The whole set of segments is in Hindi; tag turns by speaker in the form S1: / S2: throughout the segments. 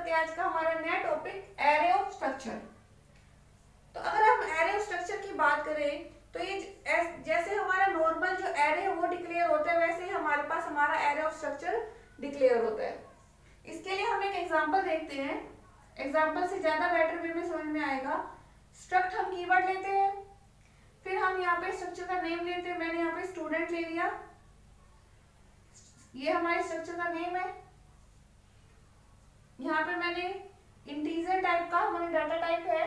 S1: करते हैं आज का हमारा नया टॉपिक एरे ऑफ स्ट्रक्चर। तो अगर हम एरे ऑफ स्ट्रक्चर की बात करें तो ये जैसे हमारा नॉर्मल जो एरे है वो डिक्लेयर होता है, वैसे ही हमारे पास हमारा एरे ऑफ स्ट्रक्चर डिक्लेयर होता है। इसके लिए हम एक एग्जांपल देखते हैं, एग्जांपल से ज्यादा बेटर वे में समझ में आएगा। स्ट्रक्ट हम कीवर्ड लेते हैं, फिर हम यहाँ पे स्ट्रक्चर का नेम लेते हैं। मैंने यहाँ पे स्टूडेंट ले लिया, ये हमारे स्ट्रक्चर का नेम है। यहाँ पे मैंने इंटीजर टाइप का हमारा डाटा टाइप है,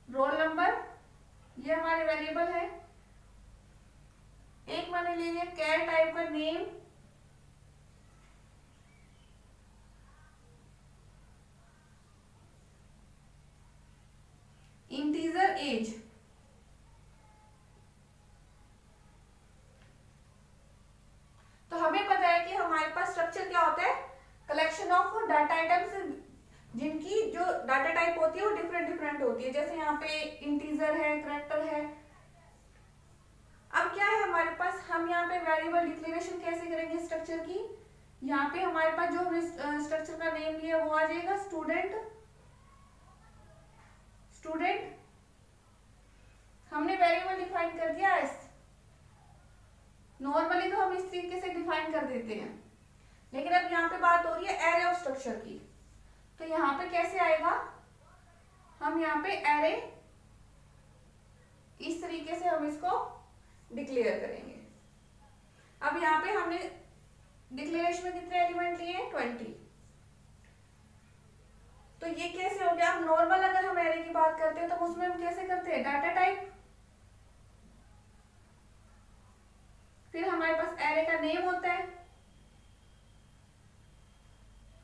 S1: रोल नंबर ये हमारे वेरिएबल है। एक मैंने ले लिया कैर टाइप का नेम, इंटीजर एज, तो हमें पता है कि हमारे पास स्ट्रक्चर क्या होता है, कलेक्शन ऑफ डाटा आइटम्स जिनकी जो डाटा टाइप होती है वो डिफरेंट होती है। जैसे यहाँ पे इंटीजर है, कैरेक्टर है। अब क्या है हमारे पास, हम यहाँ पे वेरिएबल डिक्लेरेशन कैसे करेंगे स्ट्रक्चर की। यहाँ पे हमारे पास जो स्ट्रक्चर का नेम लिया वो आ जाएगा स्टूडेंट। हमने वेरिएबल डिफाइन कर दिया एस। नॉर्मली तो हम इस तरीके से डिफाइन कर देते हैं, लेकिन अब यहाँ पे बात हो रही है एरे ऑफ स्ट्रक्चर की। तो यहाँ पे कैसे आएगा, हम यहाँ पे एरे इस तरीके से हम इसको डिक्लेयर करेंगे। अब यहाँ पे हमने डिक्लेरेशन में कितने एलिमेंट लिए, 20। तो ये कैसे हो गया, हम नॉर्मल अगर हम एरे की बात करते हैं तो उसमें हम कैसे करते हैं, डाटा टाइप, फिर हमारे पास एरे का नेम होता है,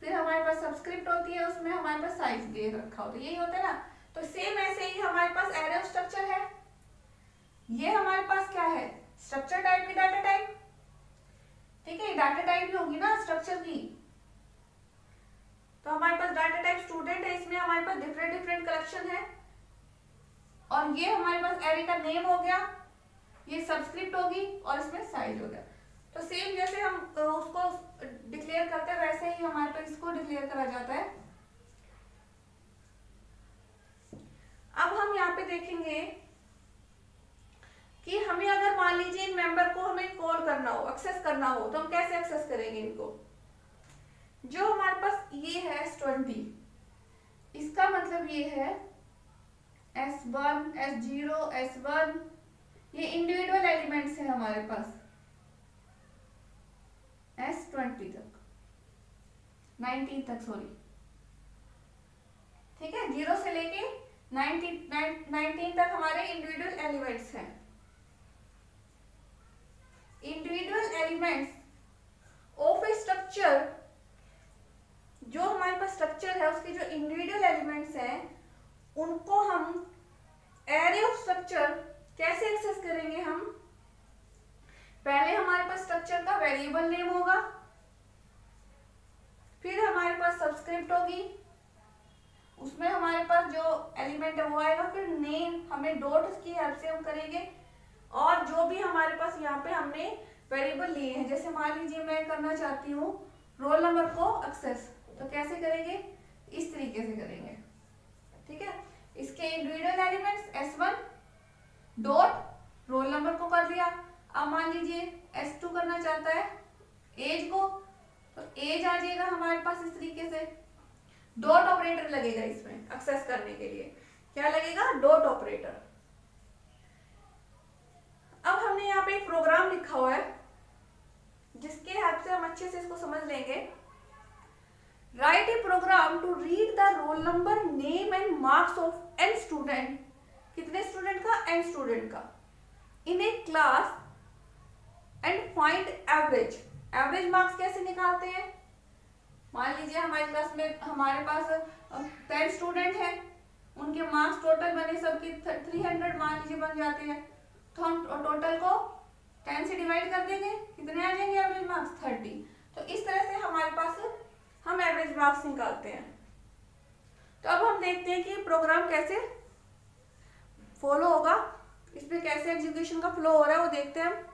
S1: फिर हमारे पास सबस्क्रिप्ट होती है, उसमें हमारे पास साइज दे रखा होता है, यही होता है ना। तो सेम ऐसे ही हमारे पास एरे ऑफ स्ट्रक्चर है। ये हमारे पास क्या है, स्ट्रक्चर टाइप की डाटा टाइप, ठीक है। डाटा टाइप भी होगी ना स्ट्रक्चर की। तो हमारे पास डाटा टाइप स्टूडेंट है, इसमें हमारे पास डिफरेंट कलेक्शन है। और ये हमारे पास एरे का नेम हो गया, ये सबस्क्रिप्ट होगी और इसमें साइज हो गया। तो सेम जैसे हम उसको डिक्लेयर करते हैं वैसे ही हमारे पास इसको डिक्लेयर करा जाता है। अब हम यहाँ पे देखेंगे कि हमें अगर मान लीजिए इन मेंबर को हमें कॉल करना हो, एक्सेस करना हो, तो हम कैसे एक्सेस करेंगे इनको। जो हमारे पास ये है S20, इसका मतलब ये है S1, S0, S1, ये इंडिविजुअल एलिमेंट्स है हमारे पास S20 तक, 19 तक, सॉरी, ठीक है। 0 से लेके 19 तक हमारे इंडिविजुअल एलिमेंट्स हैं। Individual elements of A structure, जो हमारे पास स्ट्रक्चर है उसके जो इंडिविजुअल एलिमेंट्स हैं उनको हम एरे ऑफ स्ट्रक्चर कैसे एक्सेस करेंगे। हम पहले हमारे पास स्ट्रक्चर का वेरिएबल नेम होगा, फिर हमारे पास सबस्क्रिप्ट होगी, उसमें हमारे पास जो एलिमेंट है वो आएगा, फिर नेम हमें डॉट की हेल्प से हम करेंगे। और जो भी हमारे पास यहाँ पे हमने वेरिएबल लिए हैं, जैसे मान लीजिए मैं करना चाहती हूँ रोल नंबर को एक्सेस, तो कैसे करेंगे, इस तरीके से करेंगे, ठीक है। इसके individual elements S1 dot roll number को कर लिया। अब मान लीजिए S2 करना चाहता है एज को, तो एज आ जाएगा हमारे पास इस तरीके से। डॉट ऑपरेटर लगेगा इसमें एक्सेस करने के लिए, क्या लगेगा, डॉट ऑपरेटर। अब हमने यहाँ पे एक प्रोग्राम लिखा हुआ है जिसके हेल्प से हम अच्छे से इसको समझ लेंगे। Write a program to read the roll number, name and marks of an student, कितने स्टूडेंट का, एन स्टूडेंट का, in a class and find average. Average marks कैसे निकालते हैं, मान लीजिए हमारी क्लास में हमारे पास 10 स्टूडेंट हैं, उनके मार्क्स टोटल बने सबके 300 मान लीजिए बन जाते हैं, तो हम टोटल को 10 से डिवाइड कर देंगे, कितने आ जाएंगे एवरेज मार्क्स, 30। तो इस तरह से हमारे पास हम एवरेज मार्क्स निकालते हैं। तो अब हम देखते हैं कि प्रोग्राम कैसे फॉलो होगा, इसमें कैसे एग्जीक्यूशन का फ्लो हो रहा है वो देखते हैं हम।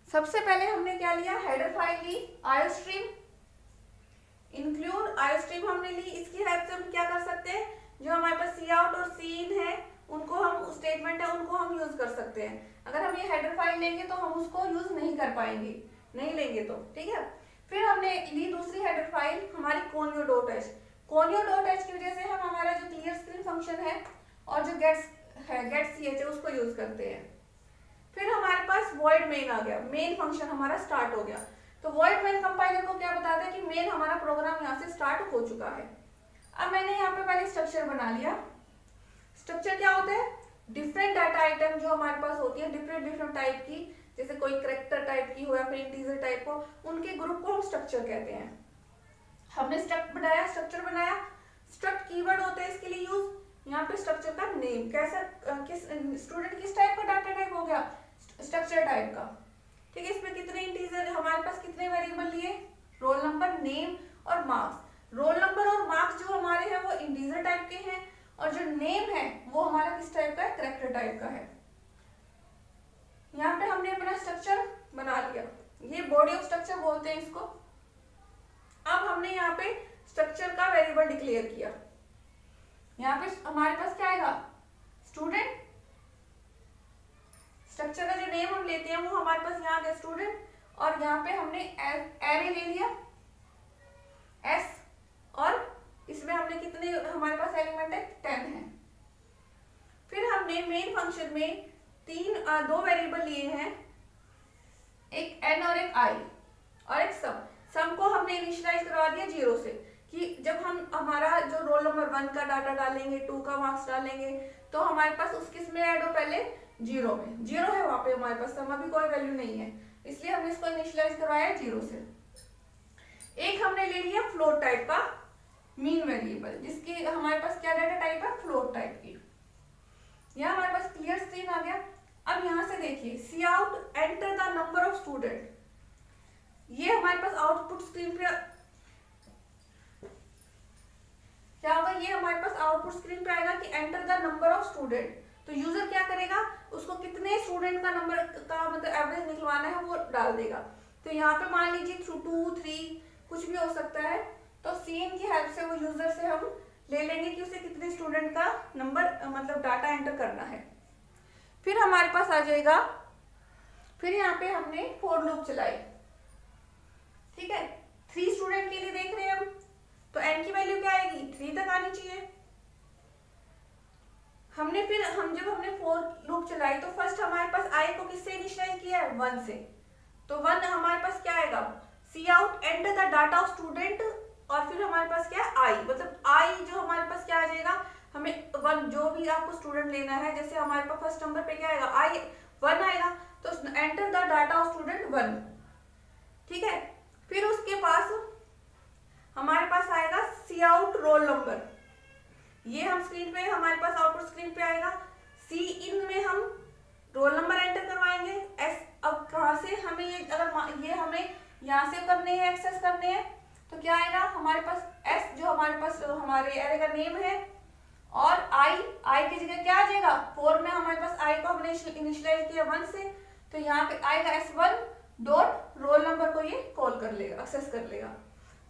S1: सबसे पहले हमने क्या लिया, हेडर फाइल ली, आयोस्ट्रीम, आईओस्ट्रीम हमने ली, इसकी हेल्प से हम क्या कर सकते हैं, जो हमारे पास सी आउट और सी इन है उनको हम स्टेटमेंट है उनको हम यूज कर सकते हैं। अगर हम ये हेडर फाइल लेंगे तो हम उसको यूज नहीं कर पाएंगे, नहीं लेंगे तो, ठीक है। फिर हमने ली दूसरी हेडर फाइल हमारी conio dot H. conio dot H की वजह से हम हमारा जो क्लियर स्क्रीन फंक्शन है और जो गेट सी एच है उसको यूज करते हैं। फिर हमारे पास void main आ गया, मेन फंक्शन हमारा स्टार्ट हो गया। तो void main कंपाइलर को क्या बताता है कि मेन हमारा प्रोग्राम यहाँ से स्टार्ट हो चुका है। अब मैंने यहाँ पे पहले स्ट्रक्चर बना लिया। स्ट्रक्चर क्या होता है, डिफरेंट डाटा आइटम जो हमारे पास होती है डिफरेंट टाइप की, जैसे कोई कैरेक्टर टाइप की हो या फिर इंटीजर टाइप को, उनके ग्रुप को हम स्ट्रक्चर कहते हैं। हमने स्ट्रक्चर बनाया। स्ट्रक्ट कीवर्ड होते हैं इसके लिए यूज। यहाँ पे स्ट्रक्चर का नेम कैसा, किस स्टूडेंट किस टाइप का डाटा टाइप हो गया, स्ट्रक्चर टाइप का, ठीक है। इसमें कितने इंटीजर हमारे पास कितने वेरिएबल लिए, रोल नंबर, नेम और मार्क्स। रोल नंबर और मार्क्स जो हमारे हैं वो इंटीजर टाइप के हैं और जो नेम है वो हमारा किस टाइप का है, कैरेक्टर टाइप का है। यहाँ पे हमने अपना स्ट्रक्चर बना लिया, ये बॉडी ऑफ स्ट्रक्चर बोलते हैं इसको। अब हमने यहाँ पे स्ट्रक्चर का वेरिएबल डिक्लेयर किया। यहाँ पे हमारे पास क्या आएगा, स्टूडेंट। स्ट्रक्चर का जो नेम हम लेते हैं वो हमारे पास यहाँ आ गया स्टूडेंट, और यहाँ पे हमने एरे ले लिया एस, और इसमें हमने कितने हमारे पास एलिमेंट है, 10 है। फिर हमने मेन फंक्शन में दो वेरिएबल लिए हैं, एक n और एक i और एक सम को हमने इनिशियलाइज करवा दिया 0 से, कि जब हम हमारा जो रोल नंबर 1 का डाटा डालेंगे, 2 का मार्क्स डालेंगे, तो हमारे पास उस किस में ऐड हो, पहले 0 में। 0 है वहां पे हमारे पास, सम अभी कोई वैल्यू नहीं है, इसलिए हमने इसको इनिशियलाइज करवाया 0 से। एक हमने ले लिया फ्लोट टाइप का मीन वेरिएबल, जिसकी हमारे पास क्या डाटा टाइप है, फ्लोट टाइप की। यहाँ हमारे पास क्लियर स्क्रीन आ गया। अब यहाँ से देखिए, C out enter the number of student, ये हमारे पास आउटपुट स्क्रीन पे क्या होगा, ये हमारे पास आउटपुट स्क्रीन पे आएगा कि enter the number of student. तो यूजर क्या करेगा, उसको कितने स्टूडेंट का नंबर का मतलब एवरेज निकलवाना है वो डाल देगा। तो यहाँ पे मान लीजिए 2, 3 कुछ भी हो सकता है, तो सीएन की हेल्प से वो यूजर से हम ले लेंगे कि उसे कितने स्टूडेंट का नंबर मतलब डाटा एंटर करना है। फिर हमारे पास आ जाएगा, फिर यहाँ पे हमने फॉर लूप चलाई, ठीक है। 3 स्टूडेंट के लिए देख रहे हैं हम, तो n की वैल्यू क्या आएगी, 3 तक आनी चाहिए। जब हमने फॉर लूप चलाई तो फर्स्ट हमारे पास i को किससे इनिशियलाइज किया है, 1 से। तो 1 हमारे पास क्या आएगा, C out enter the data of student, और फिर हमारे पास क्या है, i, मतलब i जो हमारे पास क्या आ जाएगा, हमें 1 जो भी आपको स्टूडेंट लेना है, जैसे हमारे पास फर्स्ट नंबर पे क्या आएगा, i 1 आएगा, तो enter the data of student 1, ठीक है। फिर उसके पास हमारे पास आएगा सी आउट रोल नंबर, ये हम स्क्रीन पे हमारे पास आउटपुट स्क्रीन पे आएगा। सी इन में हम रोल नंबर एंटर करवाएंगे। एस, अब कहाँ से हमें ये, अगर ये हमें यहाँ से करने हैं, एक्सेस करने हैं, तो क्या आएगा हमारे पास एस, जो हमारे पास हमारे एरे का नेम है, और आई की जगह क्या आ जाएगा, 4 में हमारे पास आई को हमने इनिशियलाइज किया 1 से, तो यहाँ पे आएगा S1 डॉट रोल नंबर को ये कॉल कर लेगा, एक्सेस कर लेगा।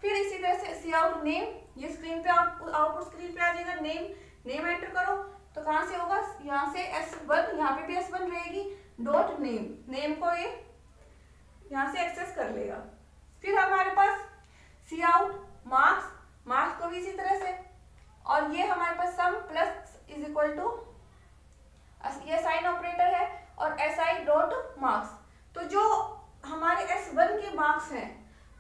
S1: फिर इसी तरह से सी आउट नेम, ये स्क्रीन पे आउटपुट स्क्रीन पे आ जाएगा, नेम एंटर करो, तो कहाँ से होगा, यहाँ से S1, यहाँ पे भी S1 रहेगी, डॉट नेम को ये यहाँ से एक्सेस कर लेगा। फिर हमारे पास सी आउट मार्क्स को भी इसी तरह से, और ये हमारे पास सम प्लस इज इक्वल टू, ये साइन ऑपरेटर है, और SI डॉट मार्क्स। तो जो हमारे S1 के मार्क्स हैं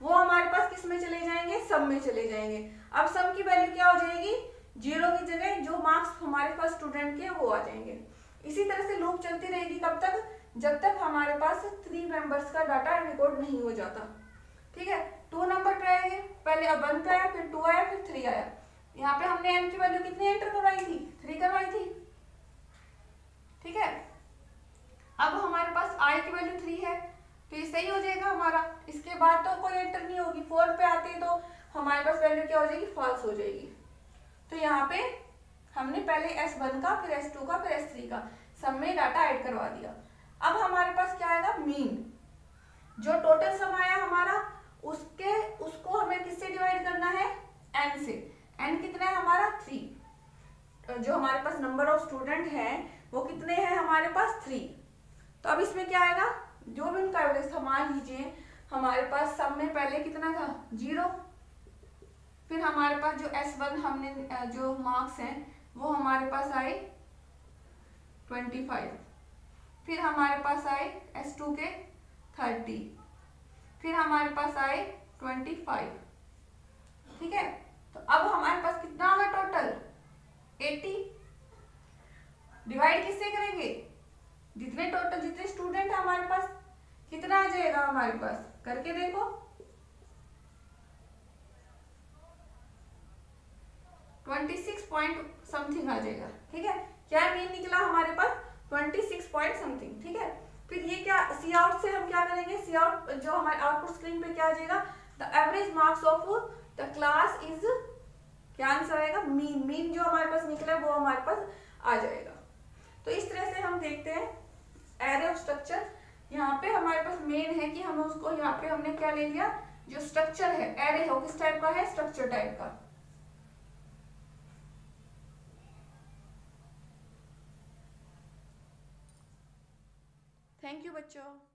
S1: वो हमारे पास किस में चले जाएंगे, सम में चले जाएंगे। अब सम की वैल्यू क्या हो जाएगी, 0 की जगह जो मार्क्स हमारे पास स्टूडेंट के वो आ जाएंगे। इसी तरह से लूप चलती रहेगी कब तक, जब तक हमारे पास 3 मेंबर्स का डाटा रिकॉर्ड नहीं हो जाता, ठीक है। 2 नंबर पे आएंगे, पहले अब 1 पे आया, फिर 2 आया, फिर 3 आया। यहाँ पे हमने n की वैल्यू कितनी एंटर करवाई थी, 3 करवाई थी, ठीक है। अब हमारे पास i की वैल्यू 3 है, तो ये सही हो जाएगा हमारा। इसके बाद तो कोई एंटर नहीं होगी, 4 पे आते तो हमारे पास वैल्यू क्या हो जाएगी, फॉल्स हो जाएगी। तो यहाँ पे हमने पहले S1 का, फिर S2 का, फिर S3 का सब में डाटा ऐड करवा दिया। अब हमारे पास क्या आएगा, मीन, जो टोटल सम आया हमारा उसको हमें किससे डिवाइड करना है, n जो हमारे पास नंबर ऑफ स्टूडेंट हैं वो कितने हैं हमारे पास 3। तो अब इसमें क्या आएगा, जो भी उनका एवरेज था, मान लीजिए हमारे पास सब में पहले कितना था 0, फिर हमारे पास जो S1 हमने जो मार्क्स हैं वो हमारे पास आए 25, फिर हमारे पास आए S2 के 30, फिर हमारे पास आए 25। ठीक है, तो अब हमारे पास कितना होगा टोटल 80। डिवाइड किससे करेंगे, जितने टोटल जितने स्टूडेंट है हमारे पास कितना आ जाएगा हमारे पास, करके देखो 26 पॉइंट समथिंग आ जाएगा। ठीक है, क्या मीन निकला हमारे पास 26 पॉइंट समथिंग। ठीक है, फिर ये क्या सी आउट से हम क्या करेंगे, सी आउट जो हमारे आउटपुट स्क्रीन पे क्या आ जाएगा, the average marks of the class is, क्या आंसर आएगा मीन। मीन जो हमारे पास निकला है वो हमारे पास आ जाएगा। तो इस तरह से हम देखते हैं एरे ऑफ स्ट्रक्चर। यहाँ पे हमारे पास मेन है कि हम उसको यहाँ पे हमने क्या ले लिया, जो स्ट्रक्चर है एरे है वो किस टाइप का है, स्ट्रक्चर टाइप का। थैंक यू बच्चों।